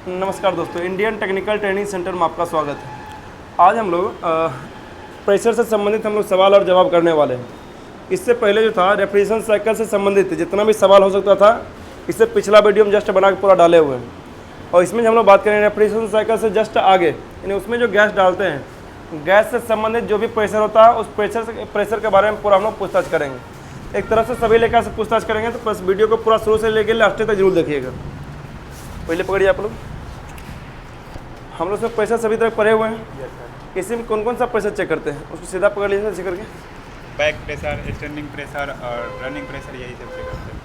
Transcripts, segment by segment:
नमस्कार दोस्तों, Indian technical training centre में आपका स्वागत है। आज हम लोग प्रेशर से संबंधित हम लोग सवाल और जवाब करने वाले हैं। इससे पहले जो था रेफ्रिजरेशन साइकिल से संबंधित जितना भी सवाल हो सकता था, इससे पिछला वीडियो हम जस्ट बना के पूरा डाले हुए हैं। और इसमें हम लोग बात करें रेफ्रिजरेशन साइकिल से जस्ट आगे, यानी उसमें जो गैस डालते हैं, गैस से संबंधित जो भी प्रेशर होता है उस प्रेशर के बारे में पूरा हम लोग पूछताछ करेंगे। एक तरफ से सभी लेकर से पूछताछ करेंगे, तो बस वीडियो को पूरा शुरू से लेकर लास्ट तक जरूर देखिएगा। पहले पकड़िए आप लोग, हम लोग उसमें प्रेशर सभी तरह पड़े हुए हैं। इसी में कौन कौन सा प्रेशर चेक करते हैं उसको सीधा पकड़ लीजिए ऐसे करके। बैक प्रेशर, स्टैंडिंग प्रेशर और रनिंग प्रेशर, यही सब चेक करते हैं।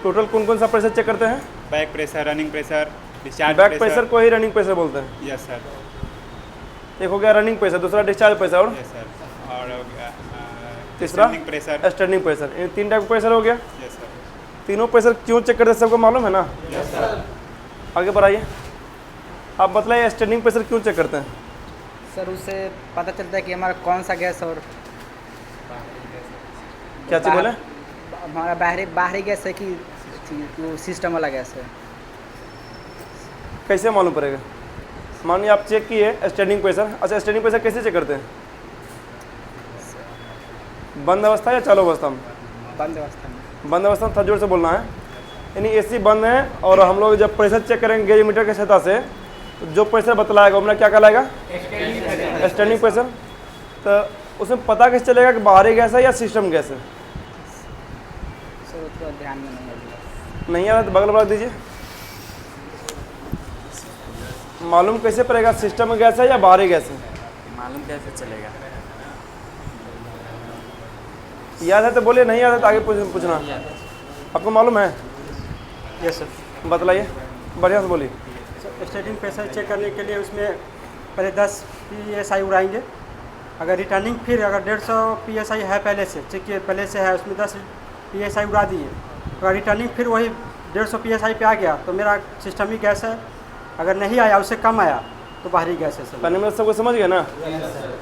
टोटल कौन कौन सा प्रेशर चेक करते हैं? Back pressure, running pressure, discharge back pressure को ही रनिंग प्रेशर बोलते हैं। Yes sir. एक हो गया रनिंग प्रेशर, दूसरा डिस्चार्ज प्रेशर और यस सर। और तीसरा स्टैंडिंग प्रेशर। Standing pressure. इन तीन टाइप का प्रेशर हो गया। Yes sir. तीनों प्रेशर क्यों चेक करते हैं सबको मालूम है ना? Yes sir. आगे बढ़ाइए, आप बतलाइए स्टैंडिंग प्रेशर क्यों चेक करते हैं? सर उससे पता चलता है कि हमारा कौन सा गैस और क्या चीज़ बोले? हमारा बाहरी गैस है कि वो सिस्टम वाला गैस है। कैसे मालूम पड़ेगा? मानिए आप चेक किए स्टैंडिंग प्रेशर। अच्छा, स्टैंडिंग प्रेशर कैसे चेक करते हैं? बंद अवस्था या चालू अवस्था में? बंद अवस्था में। बंद अवस्था में थोड़ा जोर से बोलना है। यानी एसी बंद है और हम लोग जब प्रेशर चेक करेंगे गेज मीटर के सहायता से, तो जो प्रेशर बतलाएगा वो क्या कहलाएगा? Standing pressure. तो उसमें पता कैसे चलेगा कि बाहरी गैस है या सिस्टम गैस है? सर वो थोड़ा ध्यान में नहीं है। नहीं आ रहा तो बगल बढ़ा दीजिए। मालूम कैसे पड़ेगा सिस्टम गैस है या बाहरी गैस है? मालूम कैसे चलेगा? याद है तो बोलिए, नहीं याद है तो आगे पूछना। आपको मालूम है? Yes sir. बतलाइए, बढ़िया से बोलिए। स्टार्टिंग प्रेशर चेक करने के लिए उसमें पहले 10 PSI उड़ाएंगे। अगर रिटर्निंग फिर अगर 150 PSI है पहले से चेक किए, पहले से है उसमें 10 PSI उड़ा दिए, अगर रिटर्निंग फिर वही 150 PSI पे आ गया तो मेरा सिस्टम ही गैस है। अगर नहीं आया, उससे कम आया तो बाहरी गैस है सर। पहले में सबको समझ गए ना?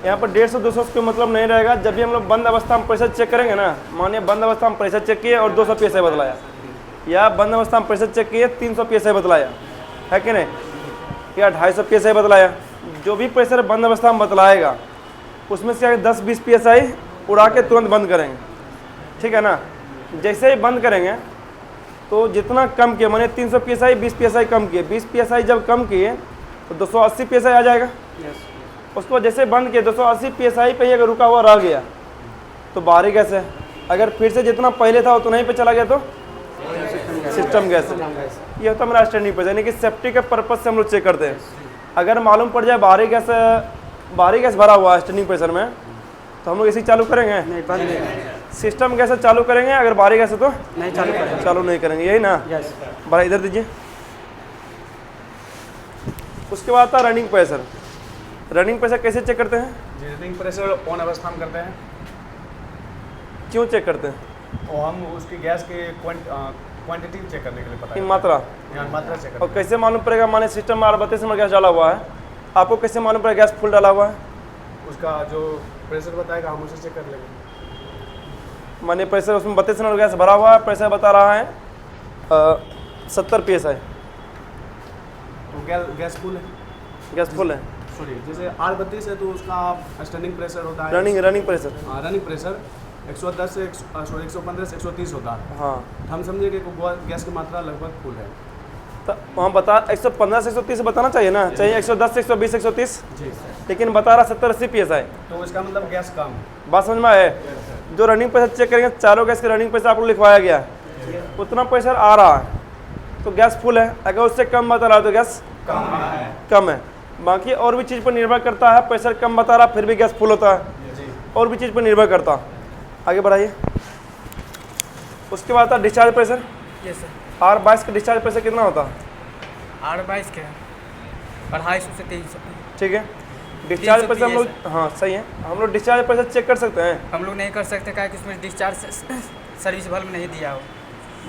यहाँ पर 150-200 का मतलब नहीं रहेगा। जब भी हम लोग बंद अवस्था में प्रेशर चेक करेंगे ना, मानिए बंद अवस्था में प्रेशर चेक किए और 200 PSI बतलाया, या बंद अवस्था में प्रेशर चेक किए 300 PSI बतलाया, है कि नहीं, या 250 PSI बतलाया, जो भी प्रेशर बंद अवस्था में बतलाएगा उसमें से 10-20 PSI उड़ा के तुरंत बंद करेंगे, ठीक है ना? जैसे ही बंद करेंगे तो जितना कम किए, मानिए 300 PSI 20 PSI कम किए, 20 PSI जब कम किए तो 280 PSI आ जाएगा। उसको जैसे बंद किए 280 PSI पे ही अगर रुका हुआ रह गया तो बाहरी गैस है। अगर फिर से जितना पहले था उतना ही पे चला गया तो सिस्टम गैस है। ये होता है मेरा स्टैंडिंग प्रेशर, यानी कि सेफ्टी के पर्पज से हम लोग चेक करते हैं। अगर मालूम पड़ जाए बाहरी गैस भरा हुआ है स्टैंडिंग प्रेशर में, तो हम लोग इसी चालू करेंगे? नहीं, बंद नहीं। सिस्टम गैस चालू करेंगे, अगर बाहरी गैस है तो नहीं चालू करें। चालू नहीं करेंगे, यही ना? यस। बड़ा इधर दीजिए। उसके बाद आता रनिंग प्रेशर। रनिंग प्रेशर कैसे चेक करते हैं? रनिंग प्रेशर ऑन अवस्था में करते हैं। क्यों चेक करते हैं? और हम उसकी गैस के क्वांटिटी चेक करने के लिए पता की है मात्रा। मात्रा चेक और करते कैसे मालूम पड़ेगा? माने सिस्टम में 32 नंबर गैस डाला हुआ है, आपको कैसे मालूम पड़ेगा गैस फुल डाला हुआ है? हैं। उसका जो प्रेशर बताएगा हम उसे चेक कर लेंगे। माने प्रेशर उसमें 32 नंबर गैस भरा हुआ है, प्रेशर बता रहा है 70 PSI, तो गैस फुल है। गैस फुल है। सॉरी, जैसे 832 है तो उसका स्टैंडिंग प्रेशर होता है रनिंग प्रेशर। रनिंग प्रेशर 110 से 115 से 130 होता है। हाँ, हम समझे कि गैस की मात्रा लगभग फुल है। तो वहाँ बता 115 से 130 बताना चाहिए ना? चाहिए 110 से 120 130, जी, लेकिन बता रहा 70-80 PSI। तो इसका मतलब गैस कम है। बात समझ में आए? जो रनिंग प्रेशर चेक करेंगे, चारों गैस के रनिंग प्रेशर आपको लिखवाया गया है, उतना प्रेशर आ रहा है तो गैस फुल है। अगर उससे कम बता रहा है तो गैस कम है। बाकी और भी चीज़ पर निर्भर करता है। प्रेशर कम बता रहा फिर भी गैस फुल होता है, और भी चीज़ पर निर्भर करता। आगे बढ़ाइए। उसके बाद आता discharge pressure. Yes sir. R22 का डिस्चार्ज प्रेशर कितना होता है? 22 के 250 से 300। ठीक है, डिस्चार्ज 300 प्रेशर हम लोग, हाँ सही है, हम लोग डिस्चार्ज प्रेशर चेक कर सकते हैं। हम लोग नहीं कर सकते क्या कि उसमें डिस्चार्ज सर्विस बल्ब नहीं दिया हो,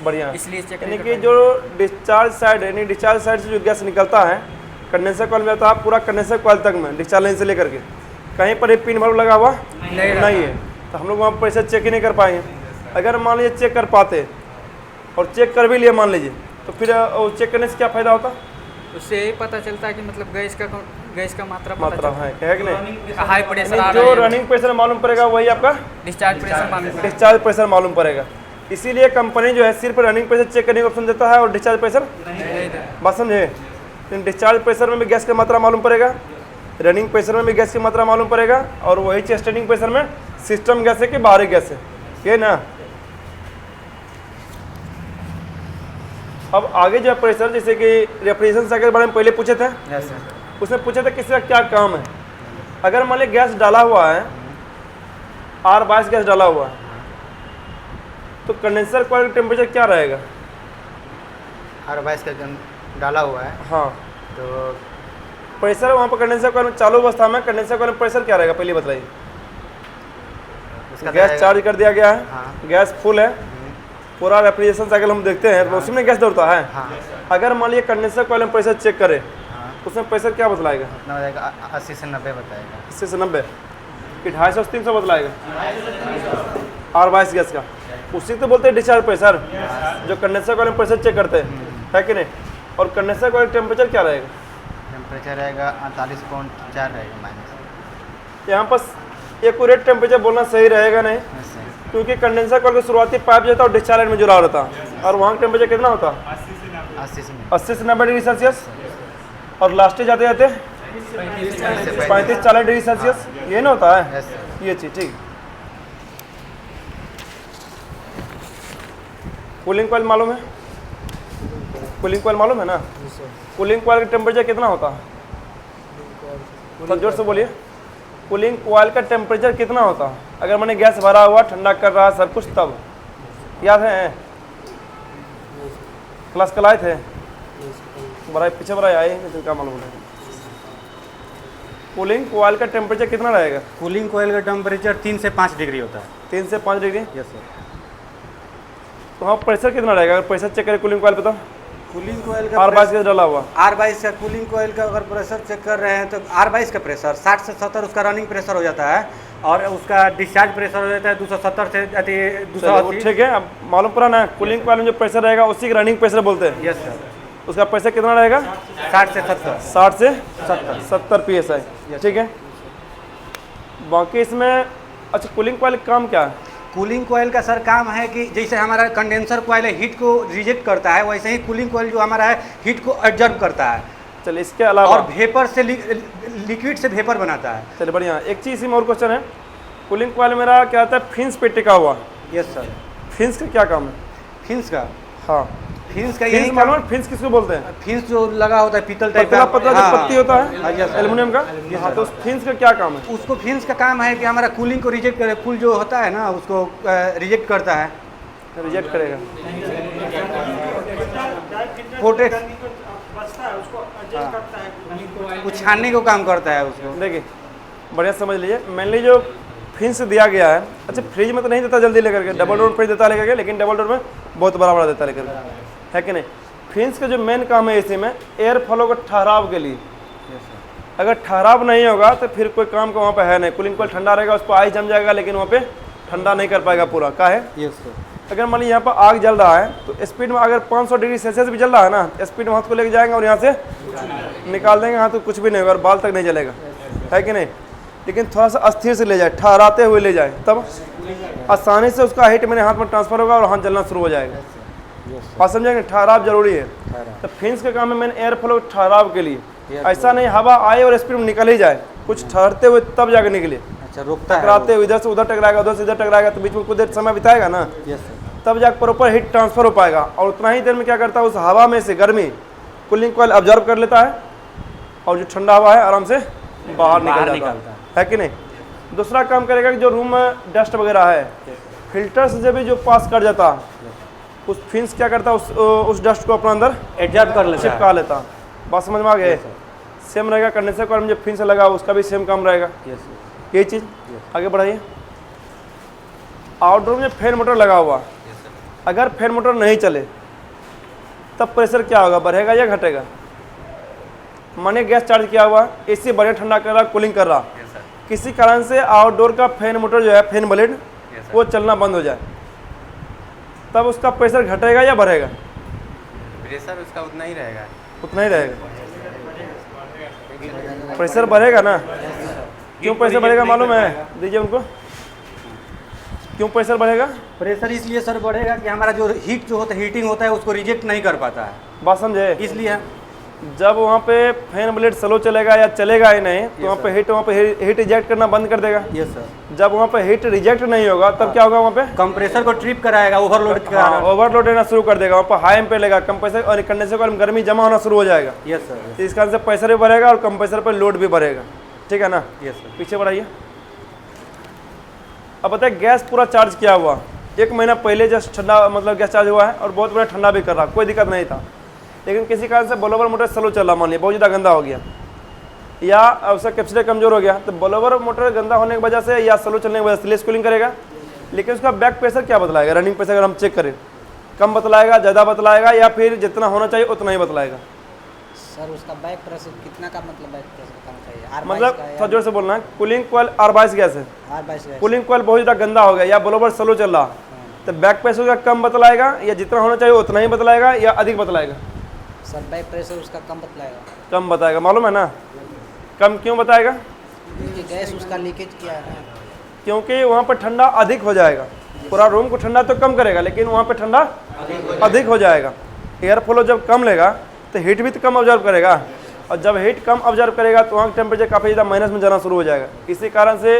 बढ़िया। इसलिए चेक यानी नहीं कि कर जो डिस्चार्ज साइड, यानी डिस्चार्ज साइड से जो गैस निकलता है कंडेंसर कॉइल में आता है, पूरा कंडेंसर कॉइल तक में डिस्चार्ज लाइन से लेकर के कहीं पर पिन बल्ब लगा हुआ नहीं है, तो हम लोग वहाँ प्रेशर चेक ही नहीं कर पाएंगे। अगर मान लीजिए चेक कर पाते और चेक कर भी लिए मान लीजिए, तो फिर चेक करने से क्या फ़ायदा होता? उससे यही पता चलता है कि मतलब गैस का मात्रा मात्रा है कि नहीं? हाई प्रेशर आ यानी रहा जो है, रनिंग प्रेशर मालूम पड़ेगा वही आपका डिस्चार्ज प्रेशर मालूम पड़ेगा। डिस्चार्ज प्रेशर मालूम पड़ेगा। इसीलिए कंपनी जो है सिर्फ रनिंग प्रेशर चेक करने का ऑप्शन देता है और डिस्चार्ज प्रेशर बात समझे। डिस्चार्ज प्रेशर में भी गैस की मात्रा मालूम पड़ेगा, रनिंग प्रेशर में भी गैस की मात्रा मालूम पड़ेगा, और वही चेस्ट रनिंग प्रेशर में सिस्टम गैस है कि बाहरी गैस है, ये ना। अब आगे जो है प्रेशर, जैसे कि रेफ्रिजरेशन साइकिल के बारे में पहले पूछे थे, यस सर। उसमें पूछे थे किसका क्या काम है। अगर मान लीजिए गैस डाला हुआ है, R22 गैस डाला हुआ है, तो कंडेंसर कॉइल का टेम्परेचर क्या रहेगा? R22 का डाला हुआ है हाँ, तो प्रेशर वहाँ पर कंडेंसर कॉइल में चालू अवस्था में कंडेंसर कॉइल में प्रेशर क्या रहेगा पहले बताइए। उसका गैस चार्ज कर दिया गया है, हाँ। गैस फुल है, पूरा रेफ्रिजरेशन साइकिल हम देखते हैं तो उसी में गैस दौड़ता है। हाँ अगर मान लीजिए कंडेंसर कॉइल में प्रेशर चेक करें, हाँ, उसमें प्रेशर क्या बतलाएगा? कितना हो जाएगा? 80 से 90 बताएगा। 80 से 90 कि 250 से 300 बतलाएगा R22 गैस का। उसी तो बोलते हैं डिस्चार्ज प्रेशर, जो कंडेंसर कॉइल में प्रेशर चेक करते हैं, है कि नहीं। और कंडेंसर कॉइल टेम्परेचर क्या रहेगा? टेम्परेचर रहेगा 48.4 रहेगा माइनस। यहाँ पर एक्यूरेट टेम्परेचर बोलना सही रहेगा नहीं, क्योंकि कंडेंसर कॉइल का शुरुआती पाइप जो था वो डिस्चार्ज लाइन में जुड़ा रहता है, और वहाँ का टेम्परेचर कितना होता है? 80 से 90 डिग्री सेल्सियस, और लास्ट जाते जाते 35-40 डिग्री सेल्सियस, ये ना होता है ये चीज़, ठीक। कूलिंग कॉइल मालूम है? कूलिंग कॉइल मालूम है ना? कूलिंग कॉइल का टेम्परेचर कितना होता है? सब जोर से बोलिए। कूलिंग कॉइल का टेम्परेचर कितना होता है? अगर मैंने गैस भरा हुआ, ठंडा कर रहा है सब कुछ, तब याद है? क्लास कल आए थे, बड़ा पीछे बड़ा आए नहीं तो क्या मालूम है। कूलिंग कॉइल का टेम्परेचर कितना रहेगा? कूलिंग कोयल का टेम्परेचर 3 से 5 डिग्री होता है। 3 से 5 डिग्री। Yes sir. तो वहाँ प्रेशर कितना रहेगा? अगर प्रेशर चेक करें कूलिंग कॉइल पे, तो कूलिंग कोयल R22 गैस डाला हुआ, R22 का कूलिंग कोयल का अगर प्रेशर चेक कर रहे हैं तो R22 का प्रेशर 60 से 70 उसका रनिंग प्रेशर हो जाता है, और उसका डिस्चार्ज प्रेशर हो जाता है 270 से चलो, वो 280। ठीक है। अब मालूम पड़ा ना, कूलिंग कॉइल में जो प्रेशर रहेगा उसी का रनिंग प्रेशर बोलते हैं। Yes sir. उसका प्रेशर कितना रहेगा? 60 से 70। 60 से 70 PSI, ठीक है। बाकी इसमें अच्छा, कूलिंग कॉइल का काम क्या है? कूलिंग कोयल का सर काम है कि जैसे हमारा कंडेंसर कोयल है हीट को रिजेक्ट करता है, वैसे ही कूलिंग कोयल जो हमारा है हीट को एब्जॉर्ब करता है, चलिए इसके अलावा, और वेपर से लिक्विड से वेपर बनाता है। चलिए बढ़िया। एक चीज़ इसी में और क्वेश्चन है, कूलिंग कॉइल मेरा क्या आता है? फिन्स पे टिका हुआ। Yes sir. फिन्स का क्या काम है? फिन्स का हाँ, फिन्स का फिन्स यही मालूम काम। है? फिन्स किसको बोलते हैं? फिन्स जो लगा होता है पीतल टाइप पतला का, पतला जो पत्ती होता है एल्युमिनियम का, हाँ, तो उस फिन्स का क्या काम है? उसको फिन्स का काम है कि हमारा कूलिंग को रिजेक्ट करे, कूल जो होता है ना उसको रिजेक्ट करता है, रिजेक्ट करेगा। प्रोटेक्ट वो छानने को काम करता है उसको। देखिए बढ़िया समझ लीजिए, मेनली जो फिन्स दिया गया है, अच्छा फ्रिज में तो नहीं देता जल्दी लेकर के, डबल डोर फ्रिज देता लेकर के, लेकिन डबल डोर में बहुत बड़ा बड़ा देता लेकर के, है कि नहीं। फिन्स का जो मेन काम है इसी में एयर फ्लो का ठहराव के लिए। अगर ठहराव नहीं होगा तो फिर कोई काम का वहाँ पे है नहीं। कूलिंग कॉइल ठंडा रहेगा, उस पर आइस जम जाएगा, लेकिन वहाँ पे ठंडा नहीं कर पाएगा पूरा। का है? Yes sir. अगर मान लीजिए यहाँ पर आग जल रहा है तो स्पीड में अगर 500 डिग्री सेल्सियस भी जल रहा है ना, स्पीड में हाथ को लेके जाएंगे और यहाँ से निकाल देंगे, हाथ तो कुछ भी नहीं होगा और बाल तक नहीं जलेगा, है कि नहीं। लेकिन थोड़ा सा अस्थिर से ले जाए, ठहराते हुए ले जाए, तब आसानी से उसका हीट मेरे हाथ में ट्रांसफर होगा और हाथ जलना शुरू हो जाएगा। बात समझेंगे? ठहराव जरूरी है। तो फिन्स का काम है मैंने एयर फ्लो ठहराव के लिए। ऐसा नहीं हवा आए और स्पीड में निकल ही जाए, कुछ ठहरते हुए तब जाकर निकले। अच्छा, रोकता है, टकराते हुए इधर से उधर टकराएगा, उधर से इधर टकराएगा, तो बीच में कुछ देर समय बिताएगा ना, यस सर। तब जाकर प्रॉपर हीट ट्रांसफर हो पाएगा। और उतना ही देर में क्या करता है, उस हवा में से गर्मी कूलिंग कॉइल ऑब्जर्व कर लेता है और जो ठंडा हवा है आराम से बाहर निकल जाता है कि नहीं। दूसरा काम करेगा कि जो रूम में डस्ट वगैरह है, फिल्टर से जब भी जो पास कर जाता है, उस फिन्स क्या करता है, उस डस्ट को अपना अंदर एडजस्ट कर लेता है, चिपका लेता है। बात समझ में आ गए? सेम रहेगा कंडेंसर कॉइल में जो फिन्स लगा उसका भी सेम काम रहेगा। यही चीज़ आगे बढ़ाइए। आउटडोर में फैन मोटर लगा हुआ, अगर फैन मोटर नहीं चले तब प्रेशर क्या होगा, बढ़ेगा या घटेगा? माने गैस चार्ज किया हुआ, एसी बढ़िया ठंडा कर रहा, कूलिंग कर रहा, किसी कारण से आउटडोर का फैन मोटर जो है, फैन ब्लेड वो चलना बंद हो जाए, तब उसका प्रेशर घटेगा या बढ़ेगा? प्रेशर उसका उतना ही रहेगा। उतना ही रहेगा। प्रेशर बढ़ेगा ना, क्यों प्रेशर बढ़ेगा मालूम है? दीजिए उनको, क्यों प्रेशर बढ़ेगा? प्रेशर इसलिए सर बढ़ेगा कि हमारा जो हीट जो होता है, हीटिंग होता है, उसको रिजेक्ट नहीं कर पाता है, बात समझे? इसलिए जब वहाँ पे फैन ब्लेड स्लो चलेगा या चलेगा ही नहीं तो वहाँ पे हीट रिजेक्ट करना बंद कर देगा। Yes sir. जब वहाँ पे हीट रिजेक्ट नहीं होगा तब क्या होगा? वहाँ पे कंप्रेसर को ट्रिप कराएगा, ओवरलोड के कारण। ओवरलोड लेना शुरू कर देगा, वहाँ पर हाई एम्पेयर लेगा, कंप्रेसर और कंडेंसर पर गर्मी जमा होना शुरू हो जाएगा। Yes sir. तो इस कारण से प्रेशर भी बढ़ेगा और कंप्रेसर पर लोड भी बढ़ेगा, ठीक है ना? Yes sir. पीछे बढ़ाइए। अब बताइए गैस पूरा चार्ज किया हुआ, 1 महीना पहले जस्ट ठंडा मतलब गैस चार्ज हुआ है और बहुत बड़ा ठंडा भी कर रहा, कोई दिक्कत नहीं था, लेकिन किसी कारण से ब्लोवर मोटर स्लो चल रहा, मान लिया बहुत ज़्यादा गंदा हो गया या उसका कैपेसिटर कमजोर हो गया, तो ब्लोवर मोटर गंदा होने की वजह से या स्लो चलने की वजह से लेस कूलिंग करेगा, लेकिन उसका बैक प्रेशर क्या बतलाएगा? रनिंग प्रेशर अगर हम चेक करें, कम बतलाएगा, ज़्यादा बतलाएगा या फिर जितना होना चाहिए उतना ही बतलाएगा? सर उसका बैक प्रेशर कितना का मतलब बैक प्रेशर कम चाहिए? मतलब थोड़ा जोर से बोलना है। कूलिंग कॉइल R22 गैस है, R22 कूलिंग कॉइल बहुत ज़्यादा गंदा हो गया या ब्लोवर स्लो चल रहा, तो बैक प्रेशर का कम बतलाएगा या जितना होना चाहिए उतना ही बतलाएगा या अधिक बतलाएगा? सर बैक प्रेशर उसका कम बतलाएगा। कम बताएगा, मालूम है ना? कम क्यों बताएगा? क्योंकि गैस उसका लीकेज किया है, क्योंकि वहाँ पर ठंडा अधिक हो जाएगा। पूरा रूम को ठंडा तो कम करेगा लेकिन वहाँ पे ठंडा अधिक हो जाएगा। एयर फ्लो जब कम लेगा तो हीट भी तो कम ऑब्जर्व करेगा, और जब हीट कम ऑब्जर्व करेगा तो वहाँ का टेम्परेचर काफ़ी ज़्यादा माइनस में जाना शुरू हो जाएगा। इसी कारण से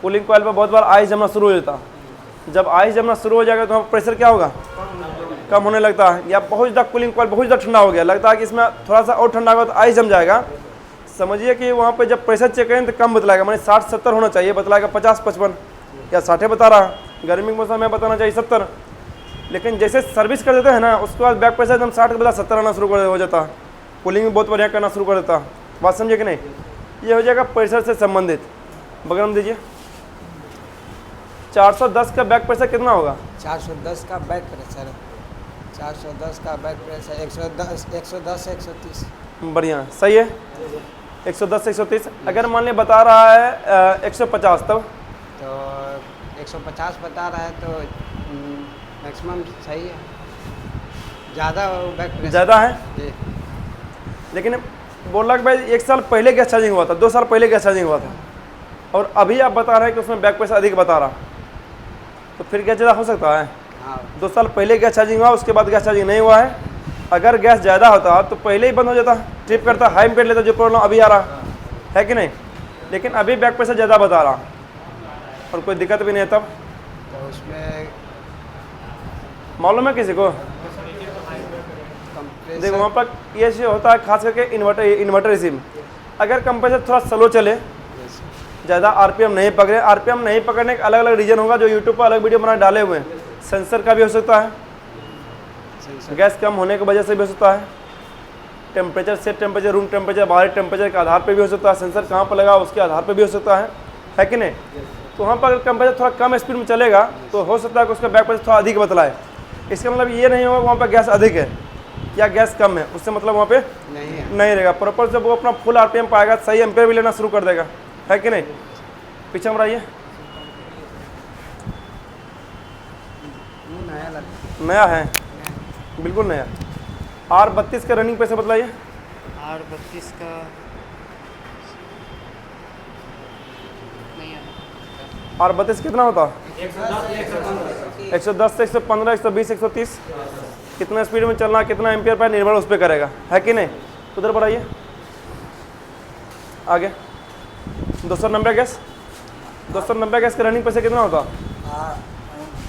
कूलिंग कॉइल पर बहुत बार आइस जमना शुरू हो जाता है। जब आइस जमना शुरू हो जाएगा तो वहाँ प्रेशर क्या होगा? कम होने लगता है। या बहुत ज़्यादा कूलिंग कॉइल बहुत ज़्यादा ठंडा हो गया, लगता है कि इसमें थोड़ा सा और ठंडा होगा तो आइस जम जाएगा, समझिए कि वहाँ पे जब प्रेशर चेक करें तो कम बतलाएगा, मैंने 60-70 होना चाहिए, बतलाएगा 50-55 या 60 बता रहा। गर्मी के मौसम में बताना चाहिए 70, लेकिन जैसे सर्विस कर देते हैं ना उसके बाद बैक प्रेशर एकदम 60 के बजाय 70 आना शुरू हो जाता है, कूलिंग भी बहुत बढ़िया करना शुरू कर देता है। बात समझिए कि नहीं? ये हो जाएगा प्रेशर से संबंधित। बगल में दीजिए। 410 का बैक प्रेशर कितना होगा? 410 का बैक प्रेशर, 410 का बैक प्रेशर 110 130। बढ़िया, सही है। 110 से 130। अगर मान लिया बता रहा है 150 तब तो 150 बता रहा है तो मैक्सिमम सही है, ज़्यादा बैक प्रेशर ज़्यादा है। जी। लेकिन बोल रहा कि भाई 1 साल पहले गैस चार्जिंग हुआ था, 2 साल पहले गैस चार्जिंग हुआ था, और अभी आप बता रहे हैं कि उसमें बैक प्रेशर अधिक बता रहा, तो फिर गैस ज़्यादा हो सकता है? हाँ 2 साल पहले गैस चार्जिंग हुआ, उसके बाद गैस चार्जिंग नहीं हुआ है। अगर गैस ज़्यादा होता तो पहले ही बंद हो जाता, ट्रिप करता, हाई एम्पेयर लेता, जो प्रॉब्लम अभी आ रहा है कि नहीं? लेकिन अभी बैक प्रेशर ज़्यादा बता रहा और कोई दिक्कत भी नहीं है। तब तो उसमें मालूम है किसी को? देखो वहाँ पर ये चीज़ होता है, खास करके इन्वर्टर इसी में। अगर कंप्रेसर थोड़ा स्लो चले, ज़्यादा आरपीएम नहीं पकड़े, आरपीएम नहीं पकड़ने का अलग अलग रीजन होगा, जो यूट्यूब पर अलग वीडियो बना डाले हुए हैं। सेंसर का भी हो सकता है, गैस कम होने की वजह से भी हो सकता है, temperature set temperature, room temperature, बाहरी टेम्परेचर के आधार पर भी हो सकता है, सेंसर कहाँ पर लगा उसके आधार पर भी हो सकता है कि नहीं? तो वहाँ पर अगर कंप्रेसर थोड़ा कम स्पीड में चलेगा तो हो सकता है कि उसका बैक प्रेशर थोड़ा अधिक बतलाए। इसका मतलब ये नहीं होगा वहाँ पर गैस अधिक है या गैस कम है, उससे मतलब वहाँ पे नहीं रहेगा। प्रॉपर जब वो अपना फुल आरपीएम पाएगा, सही एम्पेयर भी लेना शुरू कर देगा, है कि नहीं? पीछे में रहिए। नया है, बिल्कुल नया। R32 का रनिंग पैसे बतलाइए। R32 का नहीं है। R32 कितना होता? 110 से 115, 120, 130। कितना स्पीड में चलना, कितना एम्पियर पर निर्भर उस पर करेगा, है कि नहीं? उधर बढ़ाइए आगे। 290 गैस, 290 गैस का रनिंग प्रेशर कितना होता?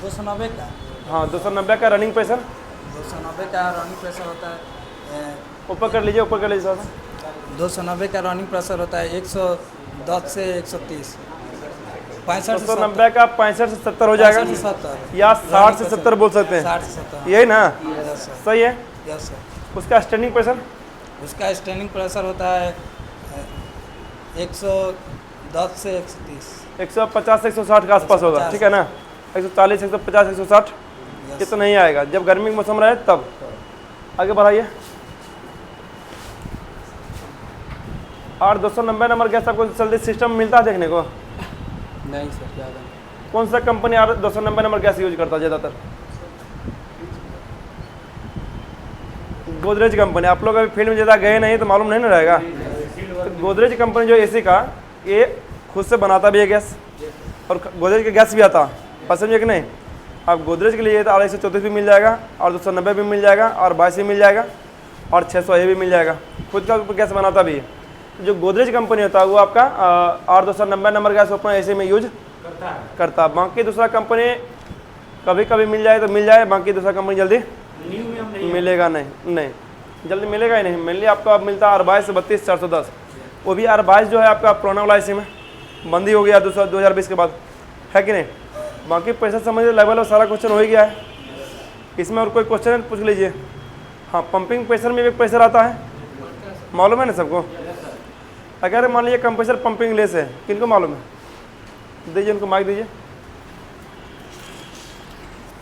290 का, हाँ 290 का रनिंग प्रेशर। 290 का रनिंग प्रेशर होता है, ऊपर कर लीजिए, ऊपर कर लीजिए थोड़ा सा। 290 का रनिंग प्रेशर होता है 110 से 130, 65 से 290 का 65 से 70 हो जाएगा, 70 या 60 से 70 बोल सकते हैं, 60 से 70। यही ना? यस सर, सही है। Yes sir. उसका स्टैंडिंग प्रेशर उसका स्टैंडिंग प्रेशर होता है 110 से 130, 150 से 160 के आसपास होगा, ठीक है ना? 140, 150, 160 ये तो नहीं आएगा जब गर्मी का मौसम रहे तब। आगे बढ़ाइए। और 290 नंबर गैस आपको जल्दी सिस्टम मिलता है देखने को? नहीं सर, ज़्यादा कौन सा कंपनी 290 नंबर गैस यूज करता है ज़्यादातर? गोदरेज कंपनी। आप लोग अभी फील्ड में ज़्यादा गए नहीं तो मालूम नहीं ना रहेगा। गोदरेज कंपनी जो एसी का ये खुद से बनाता भी है गैस, और गोदरेज का गैस भी आता है, बात समझे कि नहीं। आप गोदरेज के लिए तो 234 भी मिल जाएगा, और 290 भी मिल जाएगा, और 22 भी मिल जाएगा, और 600 ये भी मिल जाएगा। खुद का गैस बनाता भी है। जो गोदरेज कंपनी होता है वो आपका 8290 नंबर गैस अपना एसी में यूज करता है। बाकी दूसरा कंपनी कभी कभी मिल जाए तो मिल जाए, बाकी दूसरा कंपनी जल्दी मिलेगा नहीं जल्दी मिलेगा ही नहीं। मेनली आपको अब मिलता है R22 32 410, वो भी R22 जो है आपका पुराना वाला एसी में बंदी हो गया 2020 के बाद, है कि नहीं। बाकी पैसा समझिए लेवल और सारा क्वेश्चन हो ही गया है। इसमें और कोई क्वेश्चन है तो पूछ लीजिए। हाँ, पंपिंग प्रेशर में भी प्रेशर आता है, मालूम है ना सबको। अगर मान लीजिए कंप्रेसर पंपिंग लेस है, किनको मालूम है, दीजिए उनको माइक दीजिए।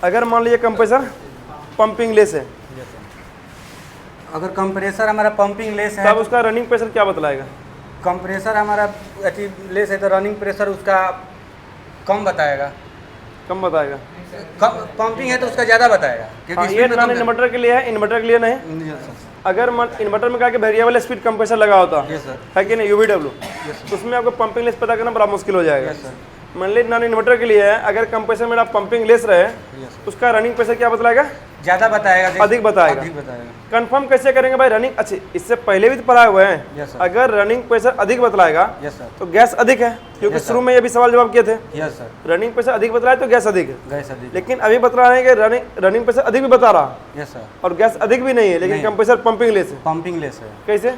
अगर मान लीजिए कंप्रेसर पंपिंग लेस है, अगर कंप्रेसर हमारा पंपिंग लेस है तब उसका रनिंग प्रेशर क्या बतलाएगा। कंप्रेसर हमारा अति लेस है तो रनिंग प्रेशर उसका कम बताएगा। कम बताएगा। पंपिंग है तो उसका ज़्यादा बताएगा, क्योंकि हाँ, ये स्पीड में नॉन कम इन्वर्टर के लिए है, इन्वर्टर के लिए नहीं। है। अगर इन्वर्टर में क्या कि वेरिएबल स्पीड कंप्रेसर लगा होता Yes, sir. है कि नहीं, UVW, तो उसमें आपको पंपिंग लेस पता करना बड़ा मुश्किल हो जाएगा। Yes, sir. मान लीजिए नॉन इन्वर्टर के लिए है, अगर कंप्रेसर मेरा पंपिंग लेस रहे, Yes, उसका रनिंग प्रेशर क्या बतलाएगा, ज़्यादा बताएगा, अधिक बताएगा। कंफर्म कैसे करेंगे भाई रनिंग, अच्छी इससे पहले भी तो पढ़ाए हुए हैं। Yes, sir. अगर रनिंग प्रेशर अधिक बतलाएगा Yes, sir. तो गैस अधिक है, क्योंकि Yes, sir. शुरू में ये भी सवाल जवाब किए थे। यस सर, रनिंग प्रेशर अधिक बतलाए तो गैस अधिक है, गैस अधिक। लेकिन अभी बतला रहे हैं कि रनिंग प्रेशर अधिक भी बता रहा यस सर, और गैस अधिक भी नहीं है, लेकिन नहीं। कंप्रेसर पंपिंग लेस है। पंपिंग लेस है। कैसे,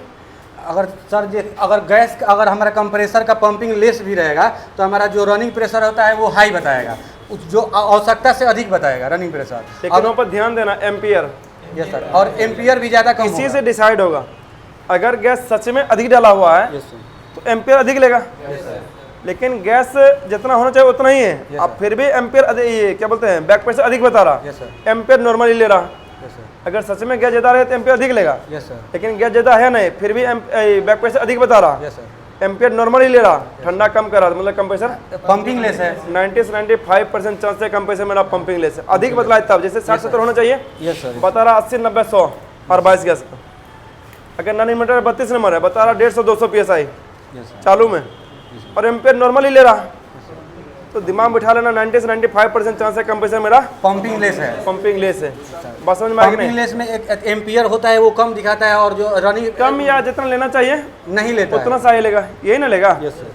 अगर सर अगर गैस अगर हमारा कंप्रेसर का पंपिंग लेस भी रहेगा तो हमारा जो रनिंग प्रेशर होता है वो हाई बताएगा, जो आवश्यकता से अधिक बताएगा रनिंग प्रेशर। लेकिन वहाँ पर ध्यान देना एम्पियर, यस सर, और एम्पियर भी ज़्यादा कम इसी से डिसाइड होगा। अगर गैस सच में अधिक डाला हुआ है यस सर, तो एम्पियर अधिक लेगा, यस सर, लेकिन गैस जितना होना चाहिए उतना ही है। Yes, अब फिर भी एम्पियर ये क्या बोलते हैं बैक प्रेशर अधिक बता रहा, यस सर, एम्पियर नॉर्मली ले रहा। यस सर, अगर सच में गैस ज़्यादा रहे तो एम्पियर अधिक लेगा, यस सर, लेकिन गैस ज़्यादा है नहीं, फिर भी बैक प्रेशर अधिक बता रहा, यस सर, एम्पियर नॉर्मली ले रहा, ठंडा कम कर रहा, मतलब कंप्रेसर पंपिंग लेस है। 90 से 95% चांस है कंप्रेसर मेरा पंपिंग लेस है। अधिक बतलाए तब, जैसे 60-70 होना चाहिए, यस सर, बता रहा 80-90-100 R22 गैस का। अगर नॉन इन्वर्टर 32 नंबर है, बता रहा 150-200 PSI यस सर, चालू में, और एम्पियर नॉर्मली ले रहा, तो दिमाग बिठा लेना 90 से 95% चांस है कंप्रेसर मेरा पंपिंग लेस है। पंपिंग लेस है। बस समझ में आ गया पंपिंग नहीं, लेस में एक एम्पियर होता है वो कम दिखाता है, और जो रनिंग कम या जितना लेना चाहिए नहीं लेता है। उतना सही लेगा, यही ना लेगा। यस सर,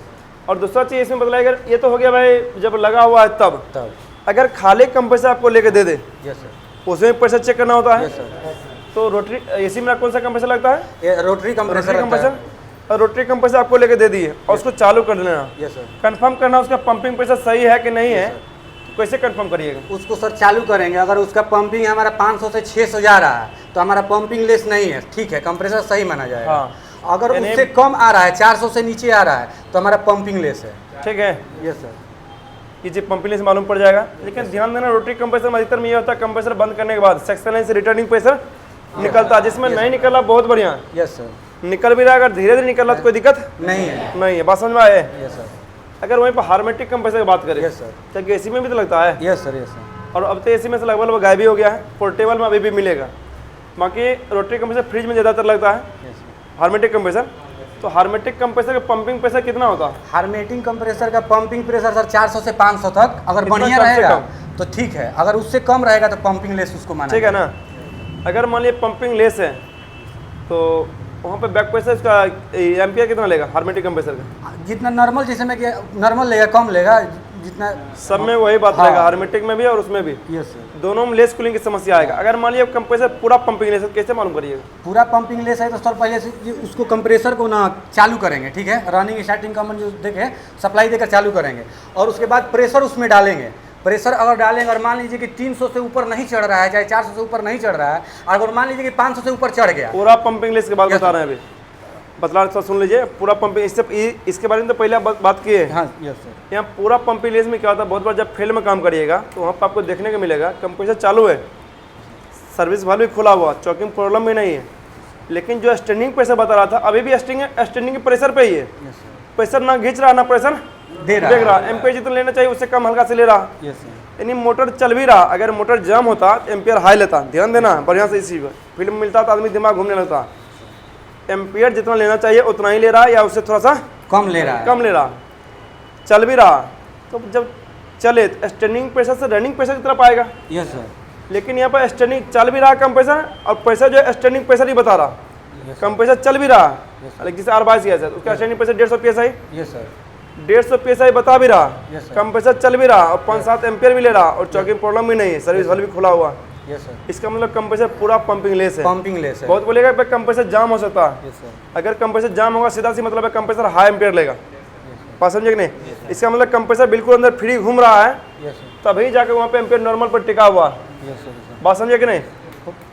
और दूसरा चीज़ इसमें बतलाएगा, ये तो हो गया भाई जब लगा हुआ है तब। तब अगर खाली कंप्रेसर आपको लेके दे दे, यस सर, उसमें प्रेशर चेक करना होता है। यस सर, तो रोटरी एसी में कौन सा कंप्रेसर लगता है, ये रोटरी कंप्रेसर लगता है। और रोटरी कंप्रेसर आपको लेके दे दिए और उसको चालू कर देना, यस सर, कंफर्म करना उसका पंपिंग प्रेशर सही है कि नहीं है। तो कैसे कंफर्म करिएगा, उसको सर चालू करेंगे, अगर उसका पंपिंग हमारा 500 से 600 जा रहा है तो हमारा पंपिंग लेस नहीं है, ठीक है, कंप्रेसर सही माना जाएगा। हाँ। अगर यानी- उससे कम आ रहा है, 400 से नीचे आ रहा है, तो हमारा पंपिंग लेस है। ठीक है। यस सर, ये चीज पंपिंग लेस मालूम पड़ जाएगा। लेकिन ध्यान देना, रोटरी कंप्रेसर में अधिकतर में ये होता है कंप्रेसर बंद करने के बाद सेक्शन लाइन से रिटर्निंग प्रेशर निकलता है, जिसमें नहीं निकला बहुत बढ़िया, यस सर, निकल भी रहा, अगर धीरे धीरे निकल रहा तो कोई दिक्कत नहीं है। नहीं है। बात समझ में आए। यस सर, अगर वहीं पर हार्मेटिक कंप्रेसर की बात करें, यस सर, तो एसी में भी तो लगता है, यस सर, यस सर, और अब तो एसी में से लगभग गायब ही हो गया है, पोर्टेबल में अभी भी मिलेगा। बाकी रोटरी कंप्रेसर फ्रिज में ज़्यादातर लगता है, यस सर। हार्मेटिक कंप्रेसर। तो हार्मेटिक कंप्रेसर का पंपिंग प्रेशर कितना होता है, हार्मेटिक कंप्रेसर का पंपिंग प्रेशर सर 400 से 500 तक, अगर इतना बढ़िया कम से रहेगा कम? तो ठीक है, अगर उससे कम रहेगा तो पंपिंग लेस उसको माना ठीक है ना। अगर मान लीजिए पंपिंग लेस है तो वहाँ पे बैक प्रेशर इसका एम्पियर कितना लेगा हार्मेटिक कंप्रेसर का, जाएगा। जितना नॉर्मल, जैसे में कि नॉर्मल लेगा कम लेगा, जितना सब में वही बात हाँ। रहेगा, हार्मेटिक में भी और उसमें भी, यस सर। दोनों में लेस कूलिंग की समस्या आएगा। अगर मान लीजिए कंप्रेसर पूरा पंपिंग लेस है, कैसे मालूम करिएगा, पूरा पंपिंग लेस है तो सर पहले से ये उसको कंप्रेसर को ना चालू करेंगे, ठीक है, रनिंग स्टार्टिंग का जो देखे सप्लाई देकर चालू करेंगे, और उसके बाद प्रेशर उसमें डालेंगे। प्रेशर अगर डालेंगे और मान लीजिए कि 300 से ऊपर नहीं चढ़ रहा है, चाहे 400 से ऊपर नहीं चढ़ रहा है, अगर मान लीजिए कि 500 से ऊपर चढ़ गया, पूरा पंपिंग लेस के बाद Yes, बता रहे हैं अभी, बतला रहे, सुन लीजिए पूरा पंपिंग। इसके बारे में तो पहले बात किए। हाँ यस सर, यहाँ पूरा पंपिंग लेस में क्या होता है, बहुत बार जब फील्ड में काम करिएगा तो वहाँ पर आपको देखने को मिलेगा कंप्रेसर चालू है, सर्विस वाल्व भी खुला हुआ, चॉकिंग प्रॉब्लम भी नहीं है, लेकिन जो स्टैंडिंग प्रेशर बता रहा था अभी भी स्टैंडिंग प्रेशर पे ही है, यस सर, प्रेशर ना खींच रहा ना प्रेशर दे देख रहा रहा, एम्पियर जितना लेना चाहिए उससे कम हल्का से ले रहा, यस सर, यानी मोटर चल भी रहा। अगर मोटर जाम होता तो एम्पियर हाई लेता, ध्यान देना बढ़िया से, इसी पर फील्ड में मिलता तो आदमी दिमाग घूमने लगता। एम्पियर जितना लेना चाहिए उतना ही ले रहा है या उससे थोड़ा सा कम ले रहा है। कम ले रहा, चल भी रहा, तो जब चले तो स्टैंडिंग प्रेशर से रनिंग प्रेशर की तरफ आएगा। Yes sir. लेकिन यहाँ पर स्टैंडिंग चल भी रहा कम प्रेशर और प्रेशर जो है स्टैंडिंग प्रेशर ही बता रहा, यस कम प्रेशर चल भी रहा, लेकिन जैसे R22 गैस है तो उसका standing pressure 150 PSI, yes sir. 150 PSI बता भी रहा, Yes, sir. कम प्रेशर चल भी रहा और 5-7 एम्पियर भी ले रहा और चौकिंग प्रॉब्लम भी नहीं है, सर्विस वाल्व भी खुला हुआ। Yes sir. इसका मतलब कंप्रेसर पूरा पंपिंग लेस है। पंपिंग लेस है। बहुत बोलेगा भाई कंप्रेसर जाम हो सकता है, यस सर। अगर कंप्रेसर जाम होगा सीधा सी मतलब है कंप्रेसर हाई एम्पियर लेगा, बात समझे कि नहीं? इसका मतलब कंप्रेसर बिल्कुल अंदर फ्री घूम रहा है यस सर। तभी जाकर वहाँ पे एम्पियर नॉर्मल पर टिका हुआ है। Yes sir. बात समझे कि नहीं?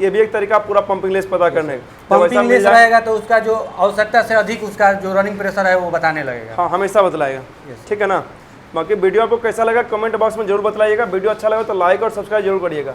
ये भी एक तरीका पूरा पंपिंग लेस पता करने का। जब ऐसा पंपिंग मिल लेस जाए- रहेगा तो उसका जो आवश्यकता से अधिक उसका जो रनिंग प्रेशर है वो बताने लगेगा। हाँ हमेशा बतलाएगा, ठीक है ना? बाकी वीडियो आपको कैसा लगा कमेंट बॉक्स में जरूर बतलाइएगा। वीडियो अच्छा लगा तो लाइक और सब्सक्राइब जरूर करिएगा।